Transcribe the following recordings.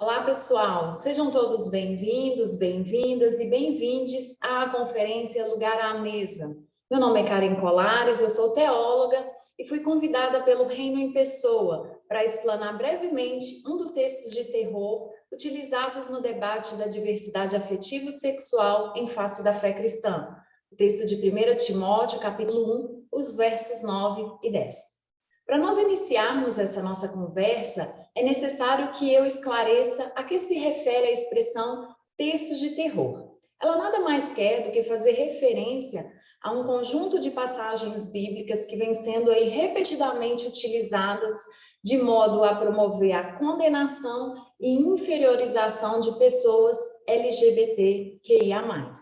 Olá, pessoal! Sejam todos bem-vindos, bem-vindas e bem-vindes à conferência Lugar à Mesa. Meu nome é Karen Colares, eu sou teóloga e fui convidada pelo Reino em Pessoa para explanar brevemente um dos textos de terror utilizados no debate da diversidade afetivo-sexual em face da fé cristã. O texto de 1 Timóteo, capítulo 1, os versos 9 e 10. Para nós iniciarmos essa nossa conversa, é necessário que eu esclareça a que se refere a expressão textos de terror. Ela nada mais quer do que fazer referência a um conjunto de passagens bíblicas que vem sendo aí repetidamente utilizadas de modo a promover a condenação e inferiorização de pessoas LGBTQIA+.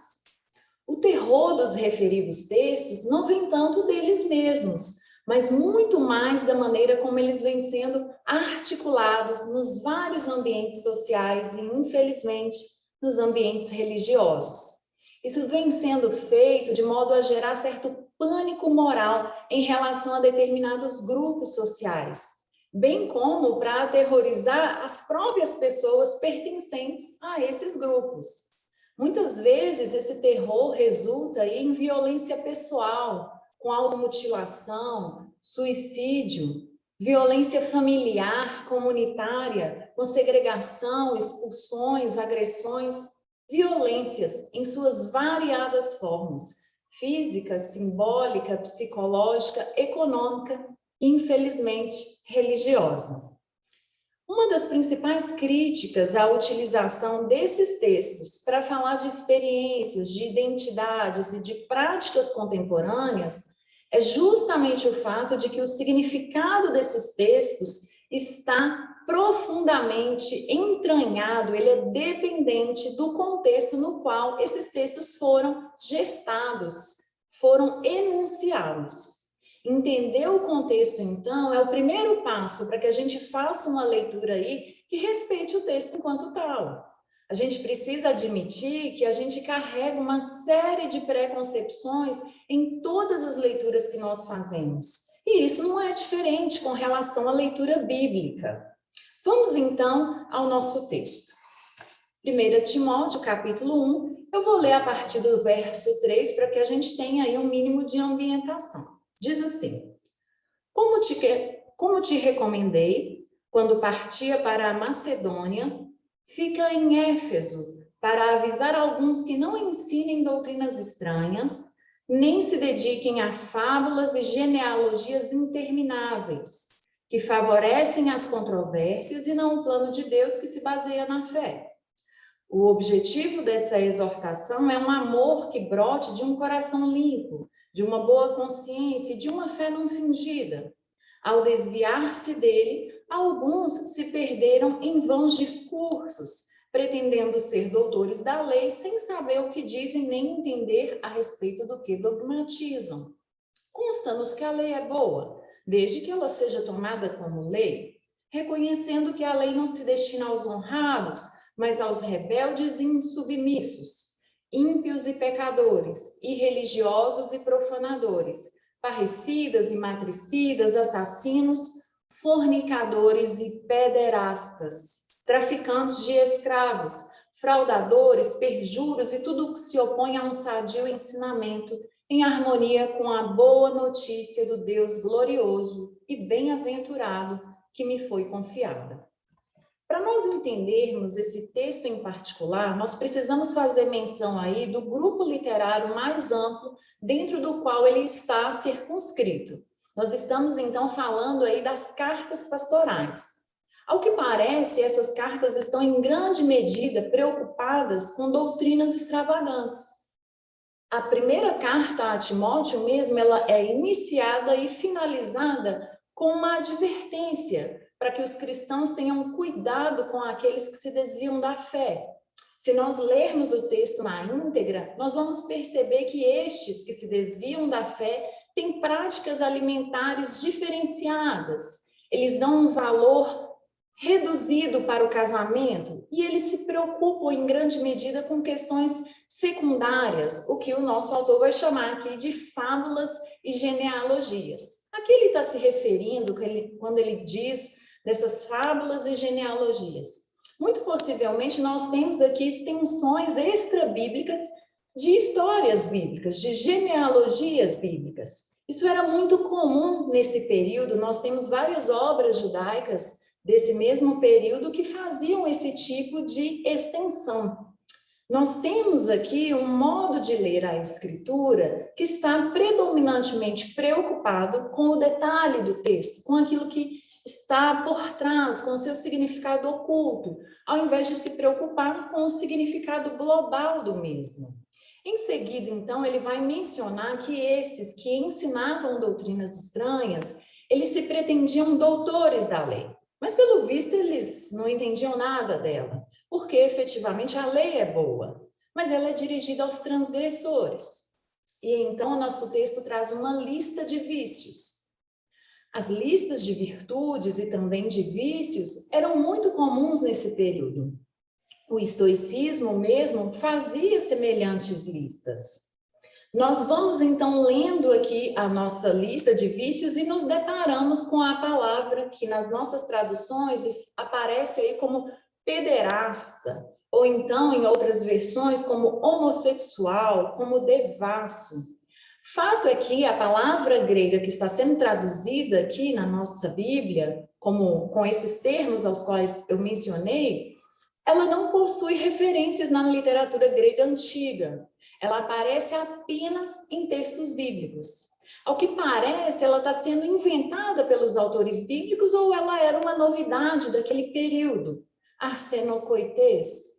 O terror dos referidos textos não vem tanto deles mesmos, mas muito mais da maneira como eles vêm sendo articulados nos vários ambientes sociais e, infelizmente, nos ambientes religiosos. Isso vem sendo feito de modo a gerar certo pânico moral em relação a determinados grupos sociais, bem como para aterrorizar as próprias pessoas pertencentes a esses grupos. Muitas vezes esse terror resulta em violência pessoal, com automutilação, suicídio, violência familiar, comunitária, com segregação, expulsões, agressões, violências em suas variadas formas, física, simbólica, psicológica, econômica e, infelizmente, religiosa. Uma das principais críticas à utilização desses textos para falar de experiências, de identidades e de práticas contemporâneas é justamente o fato de que o significado desses textos está profundamente entranhado, ele é dependente do contexto no qual esses textos foram gestados, foram enunciados. Entender o contexto, então, é o primeiro passo para que a gente faça uma leitura aí que respeite o texto enquanto tal. A gente precisa admitir que a gente carrega uma série de preconcepções em todas as leituras que nós fazemos. E isso não é diferente com relação à leitura bíblica. Vamos, então, ao nosso texto. 1 Timóteo, capítulo 1, eu vou ler a partir do verso 3 para que a gente tenha aí um mínimo de ambientação. Diz assim: como te recomendei, quando partia para a Macedônia, fica em Éfeso, para avisar alguns que não ensinem doutrinas estranhas, nem se dediquem a fábulas e genealogias intermináveis, que favorecem as controvérsias e não o plano de Deus que se baseia na fé. O objetivo dessa exortação é um amor que brote de um coração limpo, de uma boa consciência e de uma fé não fingida. Ao desviar-se dele, alguns se perderam em vãos discursos, pretendendo ser doutores da lei sem saber o que dizem nem entender a respeito do que dogmatizam. Consta-nos que a lei é boa, desde que ela seja tomada como lei, reconhecendo que a lei não se destina aos honrados, mas aos rebeldes e insubmissos, ímpios e pecadores, irreligiosos e profanadores, parricidas e matricidas, assassinos, fornicadores e pederastas, traficantes de escravos, fraudadores, perjuros e tudo o que se opõe a um sadio ensinamento, em harmonia com a boa notícia do Deus glorioso e bem-aventurado que me foi confiada. Para nós entendermos esse texto em particular, nós precisamos fazer menção aí do grupo literário mais amplo dentro do qual ele está circunscrito. Nós estamos, então, falando aí das cartas pastorais. Ao que parece, essas cartas estão, em grande medida, preocupadas com doutrinas extravagantes. A primeira carta a Timóteo mesmo, ela é iniciada e finalizada com uma advertência para que os cristãos tenham cuidado com aqueles que se desviam da fé. Se nós lermos o texto na íntegra, nós vamos perceber que estes que se desviam da fé têm práticas alimentares diferenciadas. Eles dão um valor reduzido para o casamento e eles se preocupam em grande medida com questões secundárias, o que o nosso autor vai chamar aqui de fábulas e genealogias. A que ele está se referindo quando ele diz dessas fábulas e genealogias? Muito possivelmente nós temos aqui extensões extra-bíblicas de histórias bíblicas, de genealogias bíblicas. Isso era muito comum nesse período. Nós temos várias obras judaicas desse mesmo período que faziam esse tipo de extensão. Nós temos aqui um modo de ler a Escritura que está predominantemente preocupado com o detalhe do texto, com aquilo que está por trás, com o seu significado oculto, ao invés de se preocupar com o significado global do mesmo. Em seguida, então, ele vai mencionar que esses que ensinavam doutrinas estranhas, eles se pretendiam doutores da lei. Mas, pelo visto, eles não entendiam nada dela, porque, efetivamente, a lei é boa, mas ela é dirigida aos transgressores. E, então, o nosso texto traz uma lista de vícios. As listas de virtudes e também de vícios eram muito comuns nesse período. O estoicismo mesmo fazia semelhantes listas. Nós vamos, então, lendo aqui a nossa lista de vícios e nos deparamos com a palavra que nas nossas traduções aparece aí como pederasta, ou então, em outras versões, como homossexual, como devasso. Fato é que a palavra grega que está sendo traduzida aqui na nossa Bíblia, como com esses termos aos quais eu mencionei, ela não possui referências na literatura grega antiga. Ela aparece apenas em textos bíblicos. Ao que parece, ela está sendo inventada pelos autores bíblicos ou ela era uma novidade daquele período. Arsenokoites.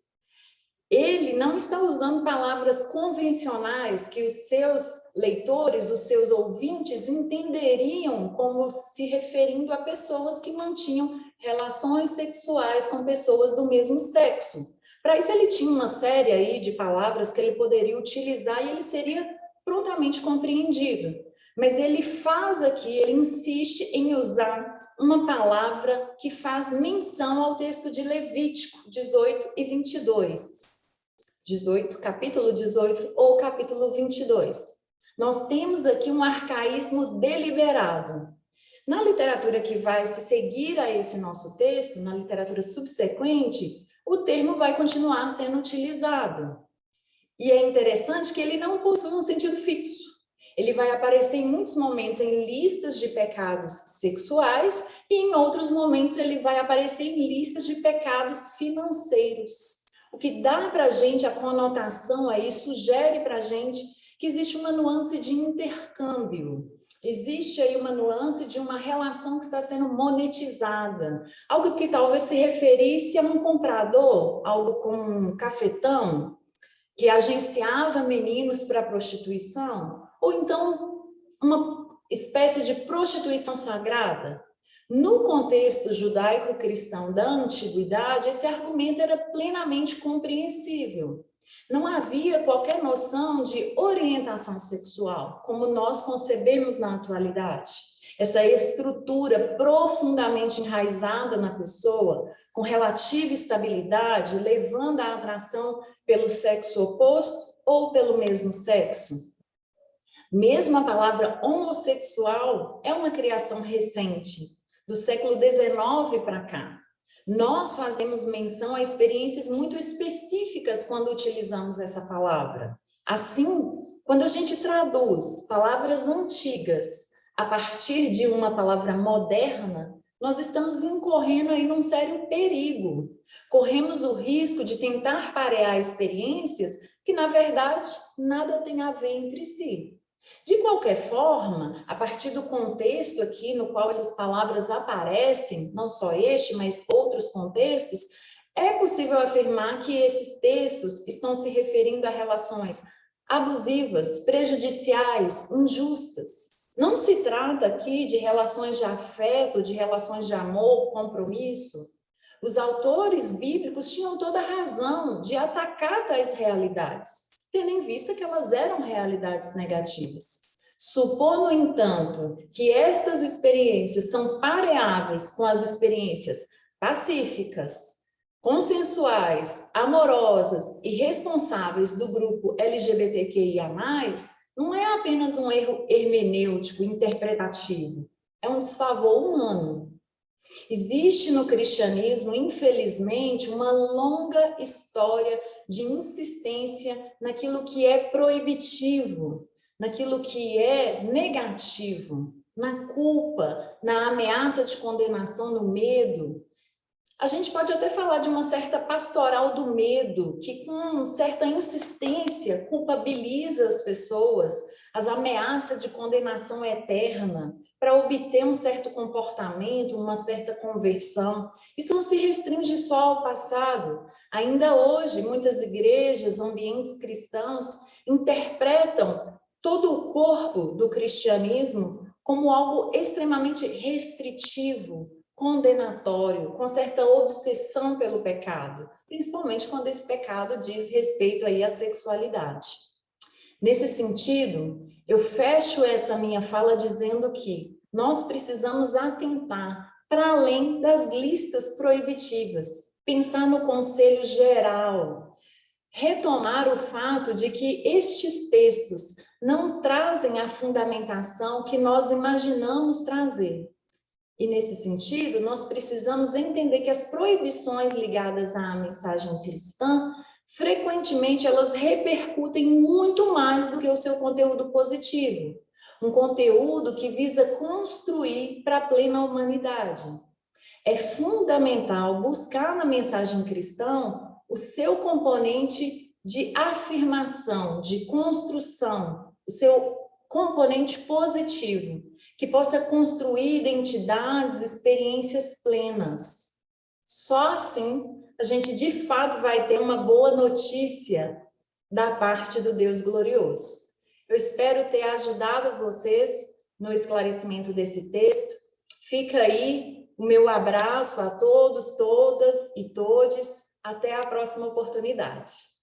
Ele não está usando palavras convencionais que os seus leitores, os seus ouvintes entenderiam como se referindo a pessoas que mantinham relações sexuais com pessoas do mesmo sexo. Para isso ele tinha uma série aí de palavras que ele poderia utilizar e ele seria prontamente compreendido. Mas ele faz aqui, ele insiste em usar uma palavra que faz menção ao texto de Levítico 18 e 22. Capítulo 18 ou capítulo 22. Nós temos aqui um arcaísmo deliberado. Na literatura que vai se seguir a esse nosso texto, na literatura subsequente, o termo vai continuar sendo utilizado. E é interessante que ele não possui um sentido fixo. Ele vai aparecer em muitos momentos em listas de pecados sexuais e em outros momentos ele vai aparecer em listas de pecados financeiros. O que dá para a gente a conotação aí, sugere para a gente que existe uma nuance de intercâmbio. Existe aí uma nuance de uma relação que está sendo monetizada. Algo que talvez se referisse a um comprador, algo como um cafetão, que agenciava meninos para prostituição, ou então uma espécie de prostituição sagrada. No contexto judaico-cristão da antiguidade, esse argumento era plenamente compreensível. Não havia qualquer noção de orientação sexual, como nós concebemos na atualidade. Essa estrutura profundamente enraizada na pessoa, com relativa estabilidade, levando à atração pelo sexo oposto ou pelo mesmo sexo. Mesmo a palavra homossexual é uma criação recente, do século XIX para cá. Nós fazemos menção a experiências muito específicas quando utilizamos essa palavra. Assim, quando a gente traduz palavras antigas a partir de uma palavra moderna, nós estamos incorrendo aí num sério perigo. Corremos o risco de tentar parear experiências que, na verdade, nada tem a ver entre si. De qualquer forma, a partir do contexto aqui no qual essas palavras aparecem, não só este, mas outros contextos, é possível afirmar que esses textos estão se referindo a relações abusivas, prejudiciais, injustas. Não se trata aqui de relações de afeto, de relações de amor, compromisso. Os autores bíblicos tinham toda a razão de atacar tais realidades, tendo em vista que elas eram realidades negativas. Supor, no entanto, que estas experiências são pareáveis com as experiências pacíficas, consensuais, amorosas e responsáveis do grupo LGBTQIA+, não é apenas um erro hermenêutico, interpretativo, é um desfavor humano. Existe no cristianismo, infelizmente, uma longa história de insistência naquilo que é proibitivo, naquilo que é negativo, na culpa, na ameaça de condenação, no medo. A gente pode até falar de uma certa pastoral do medo, que com certa insistência culpabiliza as pessoas, as ameaças de condenação eterna, para obter um certo comportamento, uma certa conversão. Isso não se restringe só ao passado. Ainda hoje, muitas igrejas, ambientes cristãos, interpretam todo o corpo do cristianismo como algo extremamente restritivo, condenatório, com certa obsessão pelo pecado, principalmente quando esse pecado diz respeito aí à sexualidade. Nesse sentido, eu fecho essa minha fala dizendo que nós precisamos atentar para além das listas proibitivas, pensar no conselho geral, retomar o fato de que estes textos não trazem a fundamentação que nós imaginamos trazer. E, nesse sentido, nós precisamos entender que as proibições ligadas à mensagem cristã, frequentemente, elas repercutem muito mais do que o seu conteúdo positivo. Um conteúdo que visa construir para a plena humanidade. É fundamental buscar na mensagem cristã o seu componente de afirmação, de construção, o seu componente positivo, que possa construir identidades, experiências plenas. Só assim a gente de fato vai ter uma boa notícia da parte do Deus glorioso. Eu espero ter ajudado vocês no esclarecimento desse texto. Fica aí o meu abraço a todos, todas e todes. Até a próxima oportunidade.